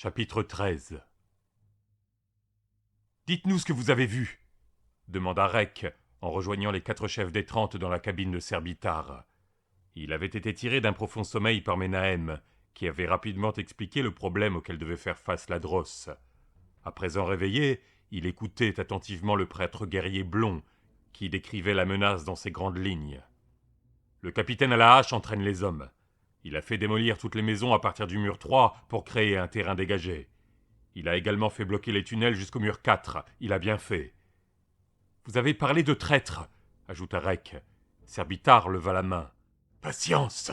Chapitre 13. Dites-nous ce que vous avez vu, demanda Rek, en rejoignant les 4 chefs des 30 dans la cabine de Serbitar. Il avait été tiré d'un profond sommeil par Menahem, qui avait rapidement expliqué le problème auquel devait faire face Ladros. À présent réveillé, il écoutait attentivement le prêtre guerrier blond, qui décrivait la menace dans ses grandes lignes. Le capitaine à la hache entraîne les hommes. Il a fait démolir toutes les maisons à partir du mur 3 pour créer un terrain dégagé. Il a également fait bloquer les tunnels jusqu'au mur 4. Il a bien fait. Vous avez parlé de traîtres, ajouta Rek. Serbitar leva la main. Patience,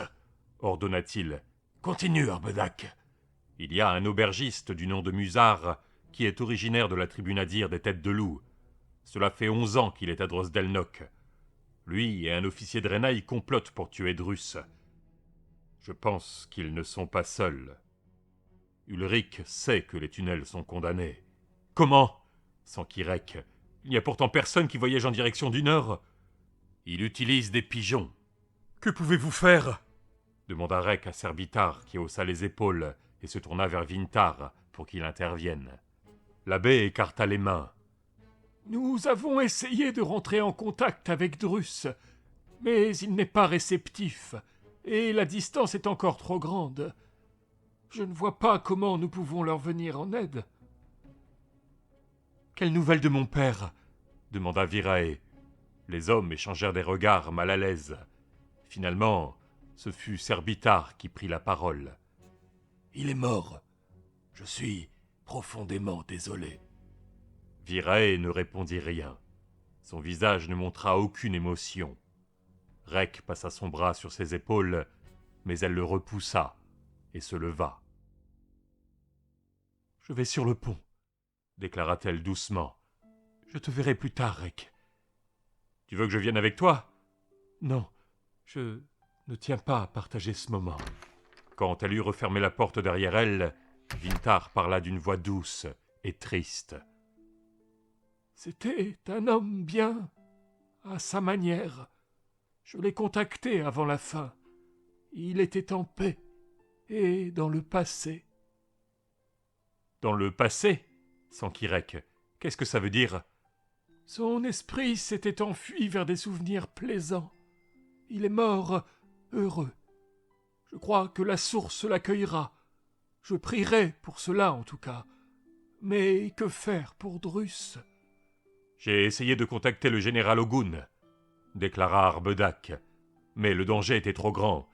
ordonna-t-il. Continue, Arbedak. Il y a un aubergiste du nom de Musar qui est originaire de la tribu Nadir des Têtes de Loup. Cela fait 11 ans qu'il est à Drosdelnok. Lui et un officier de Renaï complotent pour tuer Drus. Je pense qu'ils ne sont pas seuls. Ulrich sait que les tunnels sont condamnés. Comment s'enquit Rek. Il n'y a pourtant personne qui voyage en direction du nord. Il utilise des pigeons. Que pouvez-vous faire demanda Rek à Serbitar, qui haussa les épaules et se tourna vers Vintar pour qu'il intervienne. L'abbé écarta les mains. Nous avons essayé de rentrer en contact avec Drus, mais il n'est pas réceptif, et la distance est encore trop grande. Je ne vois pas comment nous pouvons leur venir en aide. Quelle nouvelle de mon père demanda Virae. Les hommes échangèrent des regards mal à l'aise. Finalement, ce fut Serbitar qui prit la parole. Il est mort. Je suis profondément désolé. Virae ne répondit rien. Son visage ne montra aucune émotion. Rek passa son bras sur ses épaules, mais elle le repoussa et se leva. « Je vais sur le pont, déclara-t-elle doucement. Je te verrai plus tard, Rek. Tu veux que je vienne avec toi ? Non, je ne tiens pas à partager ce moment. Quand elle eut refermé la porte derrière elle, Vintar parla d'une voix douce et triste. C'était un homme bien, à sa manière. Je l'ai contacté avant la fin. Il était en paix et dans le passé. Dans le passé ? S'enquit Rek. Qu'est-ce que ça veut dire ? Son esprit s'était enfui vers des souvenirs plaisants. Il est mort heureux. Je crois que la source l'accueillera. Je prierai pour cela en tout cas. Mais que faire pour Drus ? J'ai essayé de contacter le général Ogun, déclara Arbedak. Mais le danger était trop grand.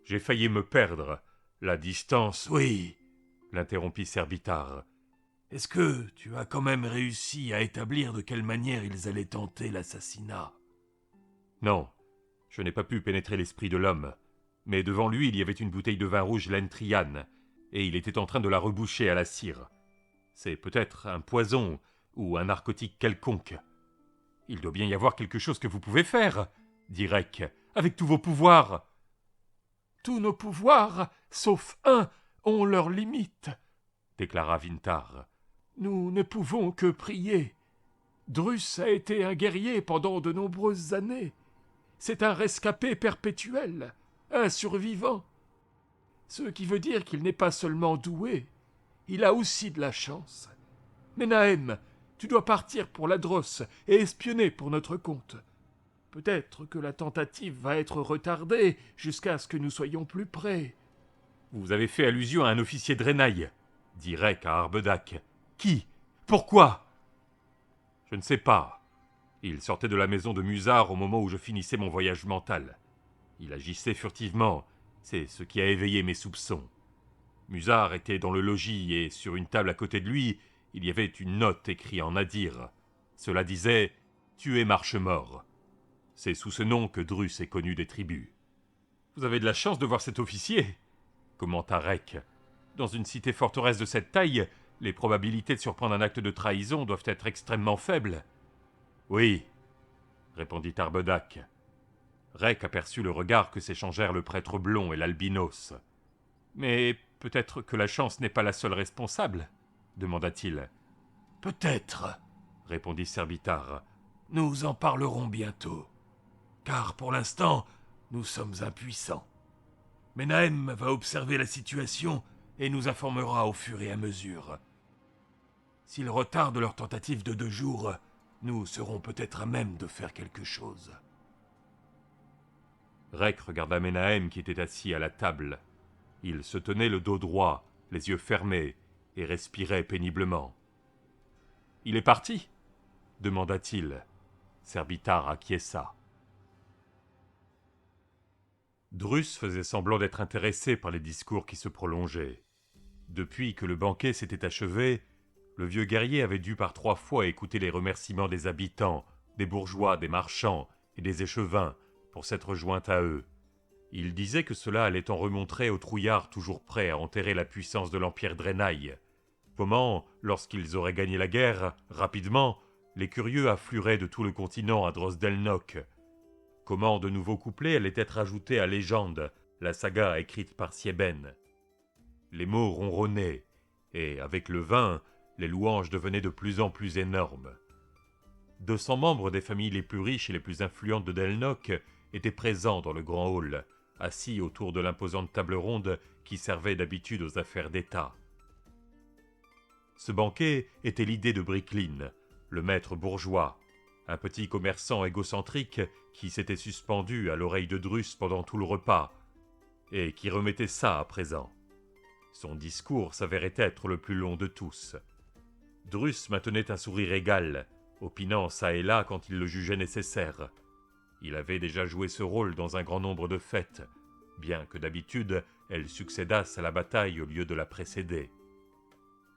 J'ai failli me perdre. La distance... Oui, l'interrompit Serbitar. Est-ce que tu as quand même réussi à établir de quelle manière ils allaient tenter l'assassinat ? Non, je n'ai pas pu pénétrer l'esprit de l'homme. Mais devant lui, il y avait une bouteille de vin rouge Lentrian, et il était en train de la reboucher à la cire. C'est peut-être un poison ou un narcotique quelconque. Il doit bien y avoir quelque chose que vous pouvez faire, dit Rek, avec tous vos pouvoirs. Tous nos pouvoirs, sauf un, ont leurs limites, déclara Vintar. Nous ne pouvons que prier. Drus a été un guerrier pendant de nombreuses années. C'est un rescapé perpétuel, un survivant. Ce qui veut dire qu'il n'est pas seulement doué, il a aussi de la chance. Menahem, tu dois partir pour Ladros et espionner pour notre compte. Peut-être que la tentative va être retardée jusqu'à ce que nous soyons plus près. Vous avez fait allusion à un officier de Renaï, dit Rek à Arbedak. Qui ? Pourquoi ? Je ne sais pas. Il sortait de la maison de Musar au moment où je finissais mon voyage mental. Il agissait furtivement, c'est ce qui a éveillé mes soupçons. Musar était dans le logis et sur une table à côté de lui, il y avait une note écrite en nadir. Cela disait « Tuer Marchemort ». C'est sous ce nom que Drus est connu des tribus. Vous avez de la chance de voir cet officier, commenta Rek. Dans une cité forteresse de cette taille, les probabilités de surprendre un acte de trahison doivent être extrêmement faibles. Oui, répondit Arbedak. Rek aperçut le regard que s'échangèrent le prêtre blond et l'albinos. Mais peut-être que la chance n'est pas la seule responsable, demanda-t-il. Peut-être, répondit Serbitar. Nous en parlerons bientôt. Car pour l'instant, nous sommes impuissants. Menahem va observer la situation et nous informera au fur et à mesure. S'ils retardent leur tentative de 2 jours, nous serons peut-être à même de faire quelque chose. » Rek regarda Menahem qui était assis à la table. Il se tenait le dos droit, les yeux fermés, et respirait péniblement. « Il est parti ?» demanda-t-il. Servitar acquiesça. Drus faisait semblant d'être intéressé par les discours qui se prolongeaient. Depuis que le banquet s'était achevé, le vieux guerrier avait dû par 3 fois écouter les remerciements des habitants, des bourgeois, des marchands et des échevins pour s'être joint à eux. Il disait que cela allait en remontrer aux trouillards toujours prêts à enterrer la puissance de l'empire Drenaï. Comment, lorsqu'ils auraient gagné la guerre, rapidement, les curieux afflueraient de tout le continent à Drosdelnock. Comment de nouveaux couplets allaient être ajoutés à Légende, la saga écrite par Sieben. Les mots ronronnaient, et avec le vin, les louanges devenaient de plus en plus énormes. 200 membres des familles les plus riches et les plus influentes de Delnock étaient présents dans le grand hall, assis autour de l'imposante table ronde qui servait d'habitude aux affaires d'État. Ce banquet était l'idée de Bricklin, le maître bourgeois, un petit commerçant égocentrique qui s'était suspendu à l'oreille de Drus pendant tout le repas, et qui remettait ça à présent. Son discours s'avérait être le plus long de tous. Drus maintenait un sourire égal, opinant çà et là quand il le jugeait nécessaire. Il avait déjà joué ce rôle dans un grand nombre de fêtes, bien que d'habitude elles succédassent à la bataille au lieu de la précéder.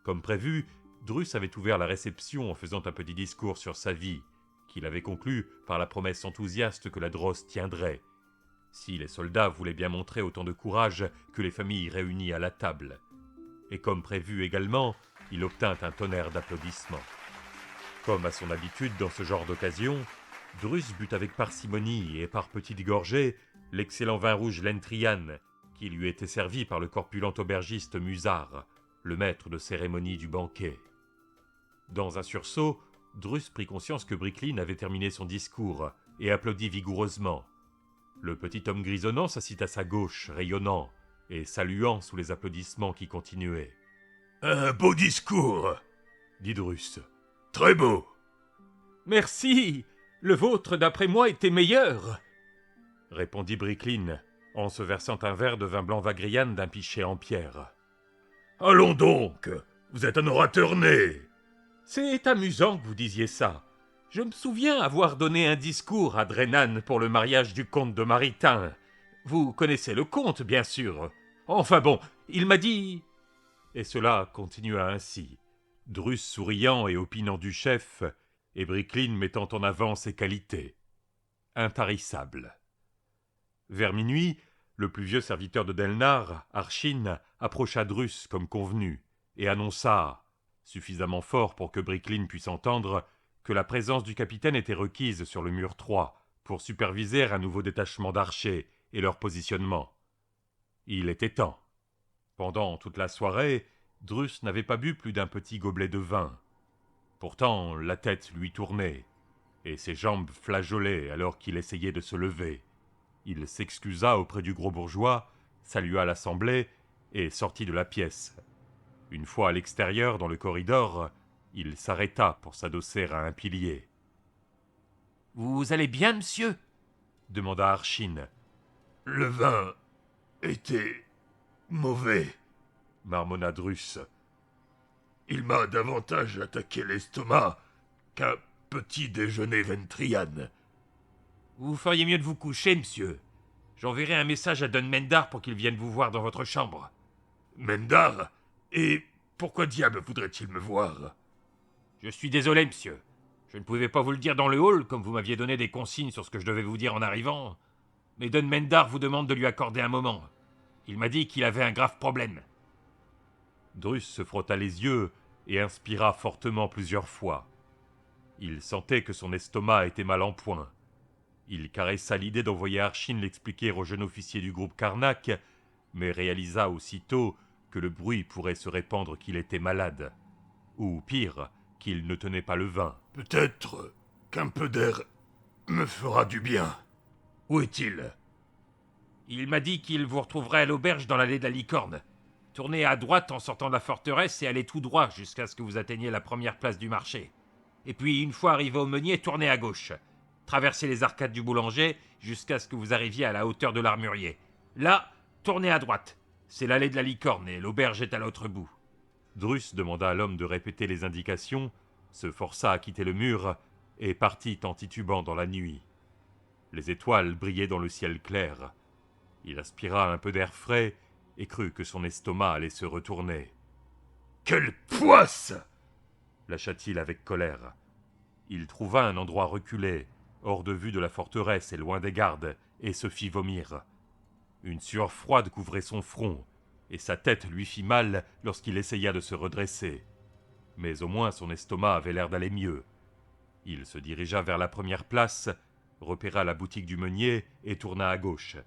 Comme prévu, Drus avait ouvert la réception en faisant un petit discours sur sa vie, qu'il avait conclu par la promesse enthousiaste que la Drosse tiendrait, si les soldats voulaient bien montrer autant de courage que les familles réunies à la table. Et comme prévu également, il obtint un tonnerre d'applaudissements. Comme à son habitude dans ce genre d'occasion, Drus but avec parcimonie et par petites gorgées l'excellent vin rouge Lentrian, qui lui était servi par le corpulent aubergiste Musard, le maître de cérémonie du banquet. Dans un sursaut, Drus prit conscience que Bricklin avait terminé son discours et applaudit vigoureusement. Le petit homme grisonnant s'assit à sa gauche, rayonnant et saluant sous les applaudissements qui continuaient. « Un beau discours, » dit Drus. « Très beau. »« Merci. Le vôtre, d'après moi, était meilleur, » répondit Bricklin, en se versant un verre de vin blanc Vagrian d'un pichet en pierre. « Allons donc, vous êtes un orateur né. »« C'est amusant que vous disiez ça. Je me souviens avoir donné un discours à Drenan pour le mariage du comte de Maritain. Vous connaissez le comte, bien sûr. Enfin bon, il m'a dit... » Et cela continua ainsi, Drus souriant et opinant du chef, et Bricklin mettant en avant ses qualités. Intarissable. Vers minuit, le plus vieux serviteur de Delnar, Archin, approcha Drus comme convenu, et annonça, suffisamment fort pour que Bricklin puisse entendre, que la présence du capitaine était requise sur le mur 3 pour superviser un nouveau détachement d'archers et leur positionnement. Il était temps. Pendant toute la soirée, Drus n'avait pas bu plus d'un petit gobelet de vin. Pourtant, la tête lui tournait, et ses jambes flageolaient alors qu'il essayait de se lever. Il s'excusa auprès du gros bourgeois, salua l'assemblée et sortit de la pièce. Une fois à l'extérieur, dans le corridor, il s'arrêta pour s'adosser à un pilier. « Vous allez bien, monsieur ?» demanda Archin. « Le vin était mauvais, » marmonna Drus. « Il m'a davantage attaqué l'estomac qu'un petit déjeuner Ventrian. »« Vous feriez mieux de vous coucher, monsieur. J'enverrai un message à Don Mendar pour qu'il vienne vous voir dans votre chambre. »« Mendar ? Et pourquoi diable voudrait-il me voir ? » ?»« Je suis désolé, monsieur. Je ne pouvais pas vous le dire dans le hall, comme vous m'aviez donné des consignes sur ce que je devais vous dire en arrivant. Mais Don Mendar vous demande de lui accorder un moment. Il m'a dit qu'il avait un grave problème. » Drus se frotta les yeux et inspira fortement plusieurs fois. Il sentait que son estomac était mal en point. Il caressa l'idée d'envoyer Archin l'expliquer au jeune officier du groupe Karnak, mais réalisa aussitôt que le bruit pourrait se répandre qu'il était malade. Ou pire, qu'il ne tenait pas le vin. « Peut-être qu'un peu d'air me fera du bien. Où est-il ? » « Il m'a dit qu'il vous retrouverait à l'auberge dans l'allée de la Licorne. Tournez à droite en sortant de la forteresse et allez tout droit jusqu'à ce que vous atteigniez la première place du marché. Et puis, une fois arrivé au meunier, tournez à gauche. Traversez les arcades du boulanger jusqu'à ce que vous arriviez à la hauteur de l'armurier. Là, tournez à droite. C'est l'allée de la licorne et l'auberge est à l'autre bout. Drus demanda à l'homme de répéter les indications, se força à quitter le mur et partit en titubant dans la nuit. Les étoiles brillaient dans le ciel clair. Il aspira un peu d'air frais et crut que son estomac allait se retourner. « Quelle poisse !» lâcha-t-il avec colère. Il trouva un endroit reculé, hors de vue de la forteresse et loin des gardes, et se fit vomir. Une sueur froide couvrait son front, et sa tête lui fit mal lorsqu'il essaya de se redresser. Mais au moins son estomac avait l'air d'aller mieux. Il se dirigea vers la première place, repéra la boutique du meunier et tourna à gauche.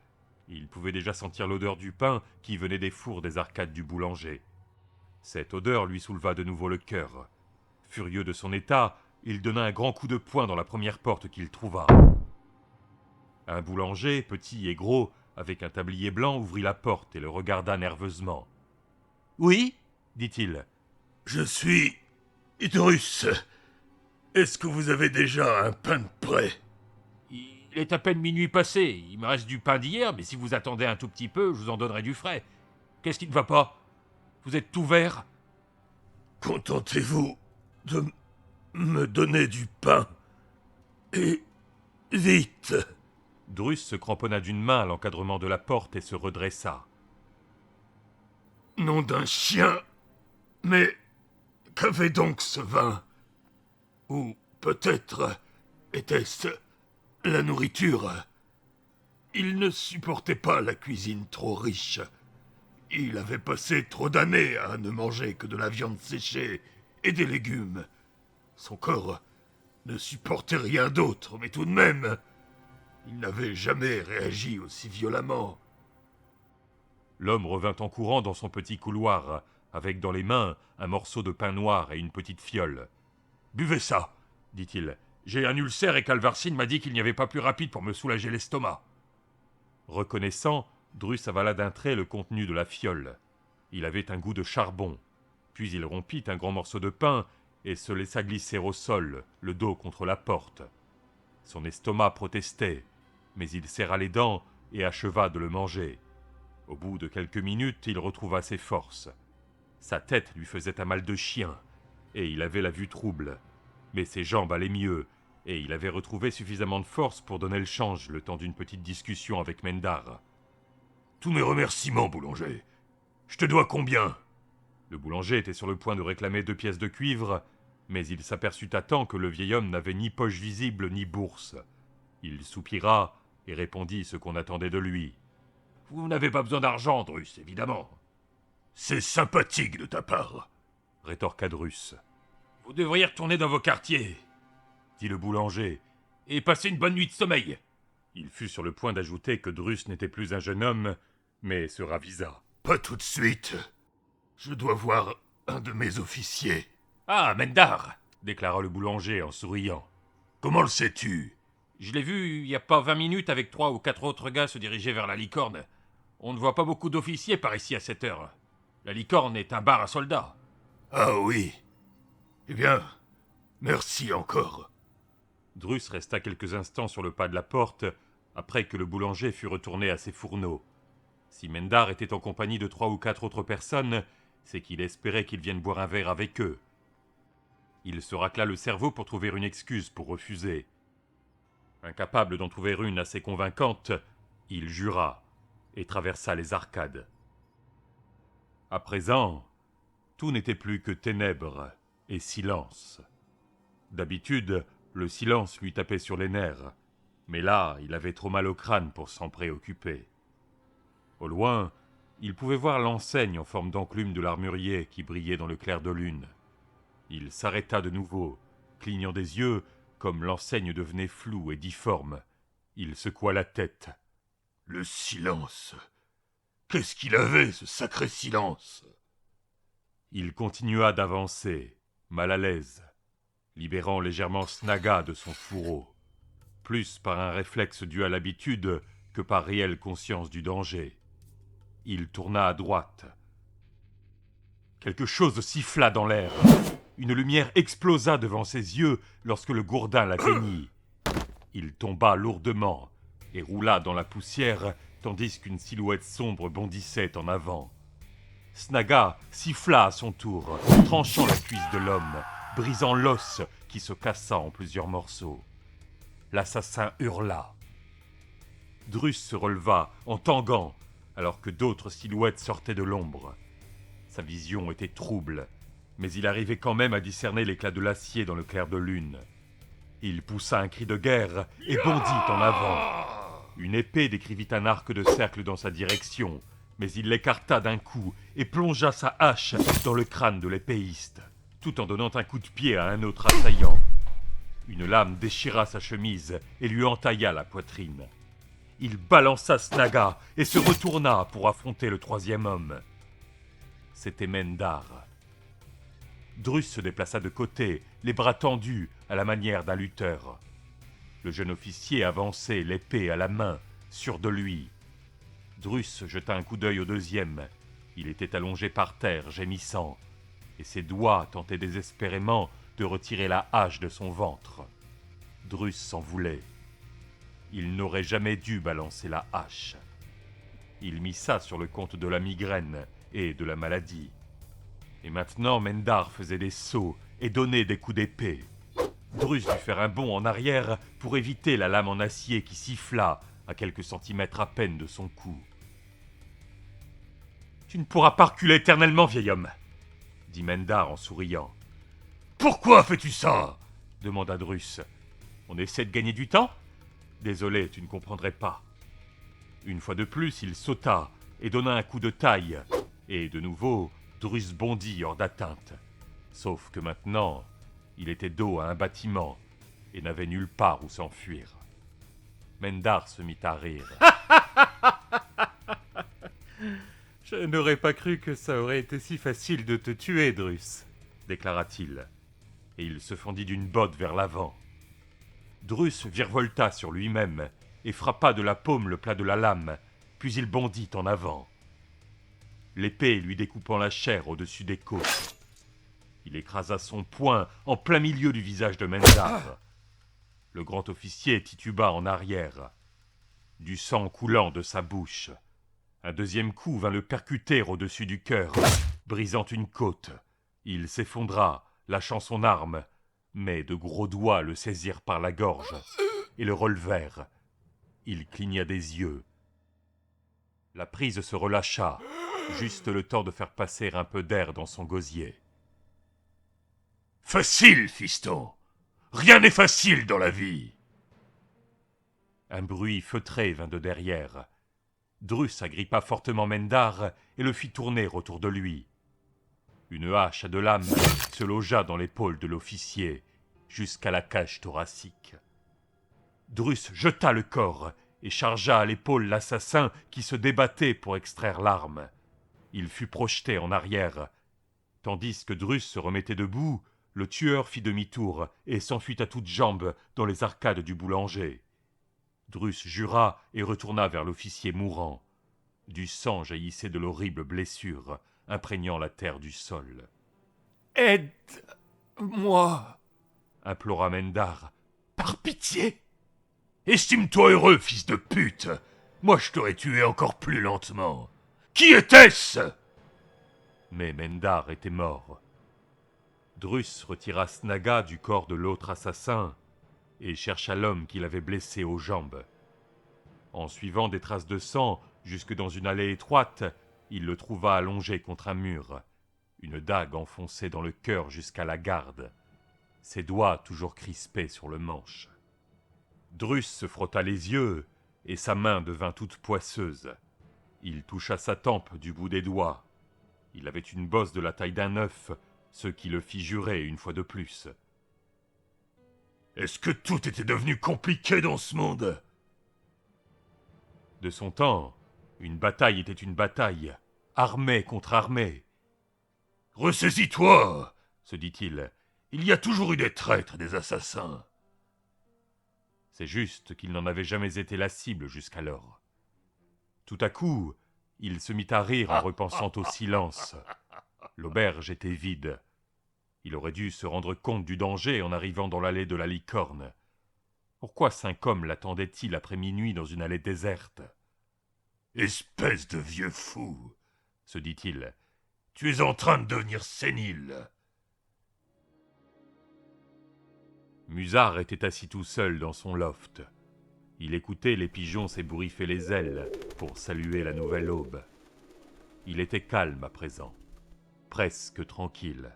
Il pouvait déjà sentir l'odeur du pain qui venait des fours des arcades du boulanger. Cette odeur lui souleva de nouveau le cœur. Furieux de son état, il donna un grand coup de poing dans la première porte qu'il trouva. Un boulanger, petit et gros, avec un tablier blanc, ouvrit la porte et le regarda nerveusement. « Oui » dit-il. « Je suis Drus. Est-ce que vous avez déjà un pain de prêt ?»« Il est à peine minuit passé. Il me reste du pain d'hier, mais si vous attendez un tout petit peu, je vous en donnerai du frais. Qu'est-ce qui ne va pas? Vous êtes tout vert ?»« Contentez-vous de me donner du pain. Et vite !» Drus se cramponna d'une main à l'encadrement de la porte et se redressa. « Nom d'un chien! Mais qu'avait donc ce vin? Ou peut-être était-ce la nourriture? Il ne supportait pas la cuisine trop riche. Il avait passé trop d'années à ne manger que de la viande séchée et des légumes. Son corps ne supportait rien d'autre, mais tout de même, il n'avait jamais réagi aussi violemment. » L'homme revint en courant dans son petit couloir, avec dans les mains un morceau de pain noir et une petite fiole. « Buvez ça, » dit-il. « J'ai un ulcère et Calvarsine m'a dit qu'il n'y avait pas plus rapide pour me soulager l'estomac. » Reconnaissant, Drus avala d'un trait le contenu de la fiole. Il avait un goût de charbon. Puis il rompit un grand morceau de pain et se laissa glisser au sol, le dos contre la porte. Son estomac protestait, mais il serra les dents et acheva de le manger. Au bout de quelques minutes, il retrouva ses forces. Sa tête lui faisait un mal de chien, et il avait la vue trouble. Mais ses jambes allaient mieux, et il avait retrouvé suffisamment de force pour donner le change le temps d'une petite discussion avec Mendar. « Tous mes remerciements, boulanger. Je te dois combien ?» Le boulanger était sur le point de réclamer 2 pièces de cuivre, mais il s'aperçut à temps que le vieil homme n'avait ni poche visible ni bourse. Il soupira et répondit ce qu'on attendait de lui. « Vous n'avez pas besoin d'argent, Drus, évidemment. »« C'est sympathique de ta part, » rétorqua Drus. « Vous devriez retourner dans vos quartiers, » dit le boulanger, « et passer une bonne nuit de sommeil. » Il fut sur le point d'ajouter que Drus n'était plus un jeune homme, mais se ravisa. « Pas tout de suite. Je dois voir un de mes officiers. »« Ah, Mendar » déclara le boulanger en souriant. « Comment le sais-tu ?»« Je l'ai vu il y a pas 20 minutes avec 3 ou 4 autres gars se diriger vers la licorne. On ne voit pas beaucoup d'officiers par ici à cette heure. La licorne est un bar à soldats. »« Ah oui. Eh bien, merci encore. » Drus resta quelques instants sur le pas de la porte, après que le boulanger fut retourné à ses fourneaux. Si Mendar était en compagnie de 3 ou 4 autres personnes, c'est qu'il espérait qu'ils viennent boire un verre avec eux. Il se racla le cerveau pour trouver une excuse pour refuser. Incapable d'en trouver une assez convaincante, il jura et traversa les arcades. À présent, tout n'était plus que ténèbres et silence. D'habitude, le silence lui tapait sur les nerfs, mais là, il avait trop mal au crâne pour s'en préoccuper. Au loin, il pouvait voir l'enseigne en forme d'enclume de l'armurier qui brillait dans le clair de lune. Il s'arrêta de nouveau, clignant des yeux, comme l'enseigne devenait floue et difforme. Il secoua la tête. « Le silence. Qu'est-ce qu'il avait, ce sacré silence ?» Il continua d'avancer, mal à l'aise, libérant légèrement Snaga de son fourreau, plus par un réflexe dû à l'habitude que par réelle conscience du danger. Il tourna à droite. Quelque chose siffla dans l'air. Une lumière explosa devant ses yeux lorsque le gourdin l'atteignit. Il tomba lourdement et roula dans la poussière tandis qu'une silhouette sombre bondissait en avant. Snaga siffla à son tour, tranchant la cuisse de l'homme, brisant l'os qui se cassa en plusieurs morceaux. L'assassin hurla. Drus se releva en tanguant alors que d'autres silhouettes sortaient de l'ombre. Sa vision était trouble, mais il arrivait quand même à discerner l'éclat de l'acier dans le clair de lune. Il poussa un cri de guerre et bondit en avant. Une épée décrivit un arc de cercle dans sa direction, mais il l'écarta d'un coup et plongea sa hache dans le crâne de l'épéiste, tout en donnant un coup de pied à un autre assaillant. Une lame déchira sa chemise et lui entailla la poitrine. Il balança Snaga et se retourna pour affronter le troisième homme. C'était Mendar. Drus se déplaça de côté, les bras tendus à la manière d'un lutteur. Le jeune officier avançait, l'épée à la main, sûr de lui. Drus jeta un coup d'œil au deuxième. Il était allongé par terre, gémissant, et ses doigts tentaient désespérément de retirer la hache de son ventre. Drus s'en voulait. Il n'aurait jamais dû balancer la hache. Il mit ça sur le compte de la migraine et de la maladie. Et maintenant Mendar faisait des sauts et donnait des coups d'épée. Drus dut faire un bond en arrière pour éviter la lame en acier qui siffla à quelques centimètres à peine de son cou. « Tu ne pourras pas reculer éternellement, vieil homme !» dit Mendar en souriant. « Pourquoi fais-tu ça ?» demanda Drus. « On essaie de gagner du temps ? Désolé, tu ne comprendrais pas. » Une fois de plus, il sauta et donna un coup de taille. Et de nouveau, Drus bondit hors d'atteinte. Sauf que maintenant, il était dos à un bâtiment et n'avait nulle part où s'enfuir. Mendar se mit à rire. « Je n'aurais pas cru que ça aurait été si facile de te tuer, Drus, déclara-t-il. Et il se fendit d'une botte vers l'avant. Drus virevolta sur lui-même et frappa de la paume le plat de la lame, puis il bondit en avant. L'épée lui découpant la chair au-dessus des côtes. Il écrasa son poing en plein milieu du visage de Mendar. Le grand officier tituba en arrière, du sang coulant de sa bouche. Un deuxième coup vint le percuter au-dessus du cœur, brisant une côte. Il s'effondra, lâchant son arme, mais de gros doigts le saisirent par la gorge et le relevèrent. Il cligna des yeux. La prise se relâcha, juste le temps de faire passer un peu d'air dans son gosier. « Facile, fiston! Rien n'est facile dans la vie !» Un bruit feutré vint de derrière. Drus agrippa fortement Mendar et le fit tourner autour de lui. Une hache à deux lames se logea dans l'épaule de l'officier, jusqu'à la cage thoracique. Drus jeta le corps et chargea à l'épaule l'assassin qui se débattait pour extraire l'arme. Il fut projeté en arrière. Tandis que Drus se remettait debout, le tueur fit demi-tour et s'enfuit à toutes jambes dans les arcades du boulanger. Drus jura et retourna vers l'officier mourant. Du sang jaillissait de l'horrible blessure, imprégnant la terre du sol. « Aide-moi » implora Mendar. « Par pitié ! Estime-toi heureux, fils de pute. Moi je t'aurais tué encore plus lentement. Qui était-ce » Mais Mendar était mort. Drus retira Snaga du corps de l'autre assassin et chercha l'homme qu'il avait blessé aux jambes. En suivant des traces de sang jusque dans une allée étroite, il le trouva allongé contre un mur, une dague enfoncée dans le cœur jusqu'à la garde, ses doigts toujours crispés sur le manche. Drus se frotta les yeux et sa main devint toute poisseuse. Il toucha sa tempe du bout des doigts. Il avait une bosse de la taille d'un œuf, ce qui le fit jurer une fois de plus. « Est-ce que tout était devenu compliqué dans ce monde ?» De son temps, une bataille était une bataille, armée contre armée. « Ressaisis-toi !» se dit-il. « Il y a toujours eu des traîtres, des assassins. » C'est juste qu'il n'en avait jamais été la cible jusqu'alors. Tout à coup, il se mit à rire en repensant au silence. L'auberge était vide. Il aurait dû se rendre compte du danger en arrivant dans l'allée de la Licorne. Pourquoi 5 hommes l'attendaient-ils après minuit dans une allée déserte? « Espèce de vieux fou !» se dit-il. « Tu es en train de devenir sénile !» Musard était assis tout seul dans son loft. Il écoutait les pigeons s'ébouriffer les ailes pour saluer la nouvelle aube. Il était calme à présent, presque tranquille.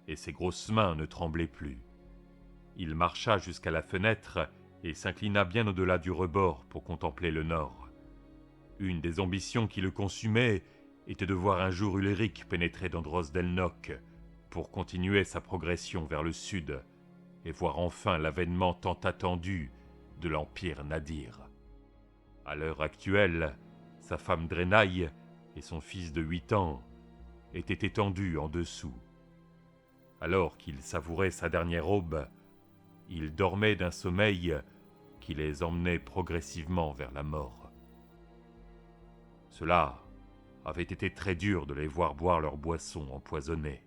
Et ses grosses mains ne tremblaient plus. Il marcha jusqu'à la fenêtre et s'inclina bien au-delà du rebord pour contempler le nord. Une des ambitions qui le consumaient était de voir un jour Ulrich pénétrer dans Drosdelnock pour continuer sa progression vers le sud et voir enfin l'avènement tant attendu de l'Empire Nadir. À l'heure actuelle, sa femme Drenaï et son fils de 8 ans étaient étendus en dessous. Alors qu'il savourait sa dernière aube, il dormait d'un sommeil qui les emmenait progressivement vers la mort. Cela avait été très dur de les voir boire leur boisson empoisonnée.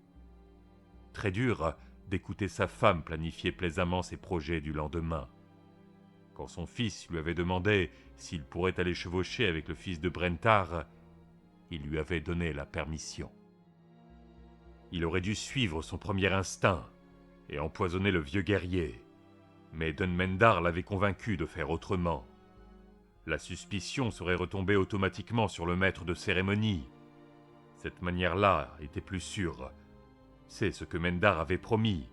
Très dur d'écouter sa femme planifier plaisamment ses projets du lendemain. Quand son fils lui avait demandé s'il pourrait aller chevaucher avec le fils de Brentar, il lui avait donné la permission. Il aurait dû suivre son premier instinct et empoisonner le vieux guerrier, mais Dunmendar l'avait convaincu de faire autrement. La suspicion serait retombée automatiquement sur le maître de cérémonie. Cette manière-là était plus sûre. C'est ce que Mendar avait promis.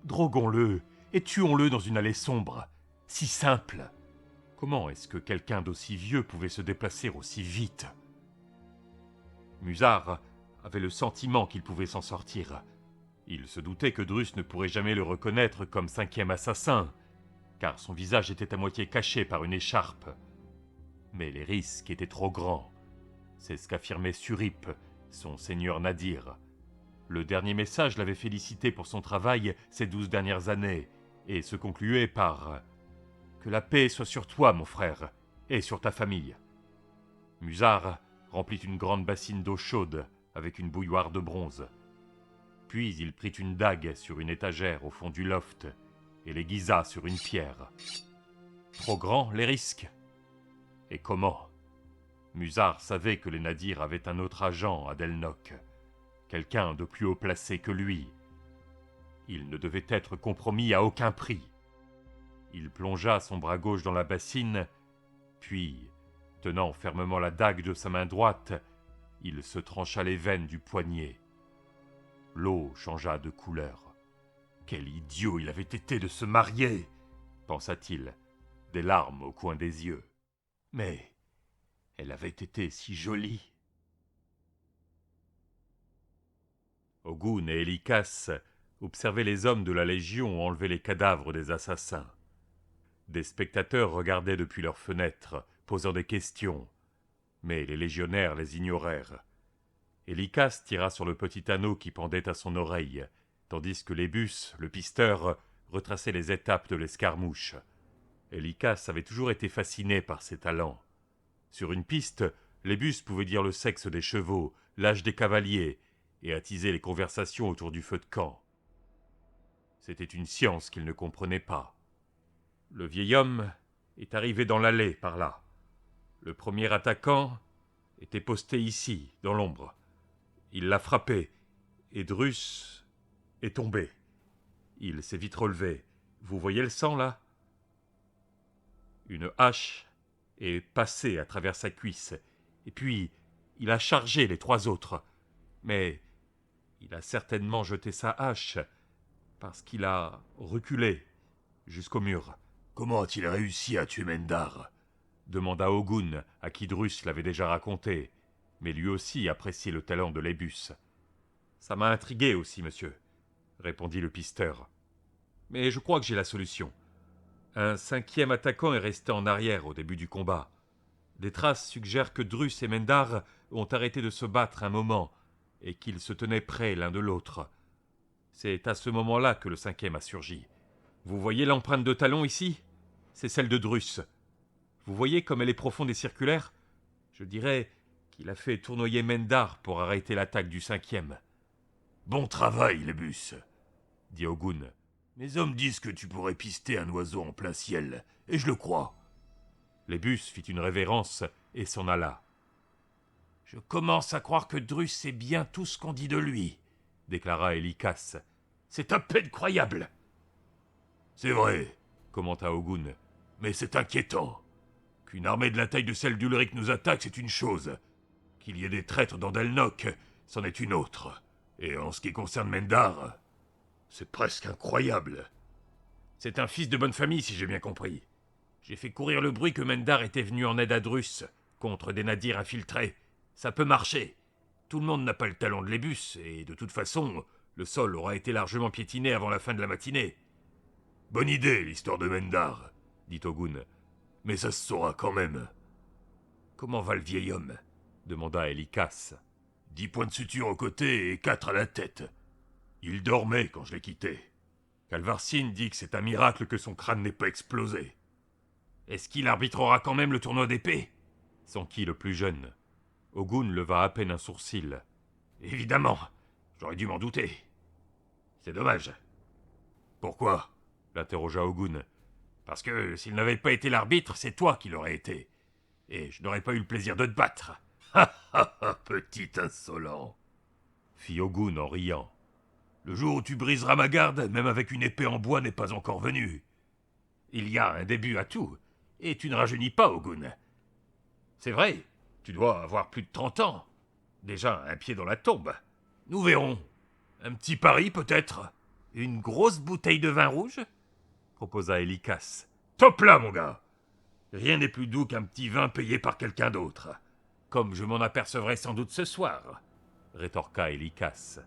Droguons-le et tuons-le dans une allée sombre. Si simple. Comment est-ce que quelqu'un d'aussi vieux pouvait se déplacer aussi vite? Musard avait le sentiment qu'il pouvait s'en sortir. Il se doutait que Druss ne pourrait jamais le reconnaître comme 5e assassin, car son visage était à moitié caché par une écharpe. Mais les risques étaient trop grands. C'est ce qu'affirmait Surip, son seigneur Nadir. Le dernier message l'avait félicité pour son travail ces 12 dernières années, et se concluait par « Que la paix soit sur toi, mon frère, et sur ta famille. » Musard remplit une grande bassine d'eau chaude avec une bouilloire de bronze. Puis il prit une dague sur une étagère au fond du loft et l'aiguisa sur une pierre. Trop grands les risques? Et comment? Musard savait que les Nadirs avaient un autre agent à Delnock, quelqu'un de plus haut placé que lui. Il ne devait être compromis à aucun prix. Il plongea son bras gauche dans la bassine, puis, tenant fermement la dague de sa main droite, il se trancha les veines du poignet. L'eau changea de couleur. Quel idiot il avait été de se marier, pensa-t-il, des larmes au coin des yeux. Mais elle avait été si jolie. Ogun et Elikas observaient les hommes de la Légion enlever les cadavres des assassins. Des spectateurs regardaient depuis leurs fenêtres, posant des questions, mais les légionnaires les ignorèrent. Elikas tira sur le petit anneau qui pendait à son oreille, tandis que Lébus, le pisteur, retraçait les étapes de l'escarmouche. Elikas avait toujours été fasciné par ses talents. Sur une piste, Lébus pouvait dire le sexe des chevaux, l'âge des cavaliers, et attiser les conversations autour du feu de camp. C'était une science qu'il ne comprenait pas. Le vieil homme est arrivé dans l'allée, par là. Le premier attaquant était posté ici, dans l'ombre. Il l'a frappé, et Druss est tombé. Il s'est vite relevé. Vous voyez le sang, là? Une hache est passée à travers sa cuisse, et puis il a chargé les 3 autres. Mais il a certainement jeté sa hache, parce qu'il a reculé jusqu'au mur. « Comment a-t-il réussi à tuer Mendar ?» demanda Ogun, à qui Druss l'avait déjà raconté, mais lui aussi appréciait le talent de Lébus. « Ça m'a intrigué aussi, monsieur, » répondit le pisteur. « Mais je crois que j'ai la solution. Un 5e attaquant est resté en arrière au début du combat. Des traces suggèrent que Druss et Mendar ont arrêté de se battre un moment, et qu'ils se tenaient près l'un de l'autre. C'est à ce moment-là que le 5e a surgi. Vous voyez l'empreinte de talon ici? C'est celle de Druss. Vous voyez comme elle est profonde et circulaire? Je dirais qu'il a fait tournoyer Mendar pour arrêter l'attaque du 5e. Bon travail, Lébus, dit Ogun. Mes hommes disent que tu pourrais pister un oiseau en plein ciel, et je le crois. Lébus fit une révérence et s'en alla. Je commence à croire que Drus sait bien tout ce qu'on dit de lui, déclara Elikas. C'est à peine croyable. C'est vrai, commenta Ogun. Mais c'est inquiétant. Qu'une armée de la taille de celle d'Ulric nous attaque, c'est une chose. Qu'il y ait des traîtres dans Delnoch, c'en est une autre. Et en ce qui concerne Mendar, c'est presque incroyable. C'est un fils de bonne famille, si j'ai bien compris. J'ai fait courir le bruit que Mendar était venu en aide à Drus, contre des nadirs infiltrés. Ça peut marcher. Tout le monde n'a pas le talent de Lébus, et de toute façon, le sol aura été largement piétiné avant la fin de la matinée. Bonne idée, l'histoire de Mendar, dit Ogun. Mais ça se saura quand même. Comment va le vieil homme demanda Elikas. 10 points de suture aux côtés et 4 à la tête. Il dormait quand je l'ai quitté. Calvarcine dit que c'est un miracle que son crâne n'ait pas explosé. Est-ce qu'il arbitrera quand même le tournoi d'épée s'enquit le plus jeune. Ogun leva à peine un sourcil. Évidemment, j'aurais dû m'en douter. C'est dommage. Pourquoi l'interrogea Ogun. Parce que s'il n'avait pas été l'arbitre, c'est toi qui l'aurais été. Et je n'aurais pas eu le plaisir de te battre. Ha ha ha, petit insolent, fit Ogun en riant. Le jour où tu briseras ma garde, même avec une épée en bois, n'est pas encore venu. Il y a un début à tout, et tu ne rajeunis pas, Ogun. C'est vrai, tu dois avoir plus de 30 ans. Déjà un pied dans la tombe. Nous verrons. Un petit pari, peut-être. Une grosse bouteille de vin rouge proposa Elikas. Top là, mon gars. Rien n'est plus doux qu'un petit vin payé par quelqu'un d'autre. Comme je m'en apercevrai sans doute ce soir, rétorqua Elikas.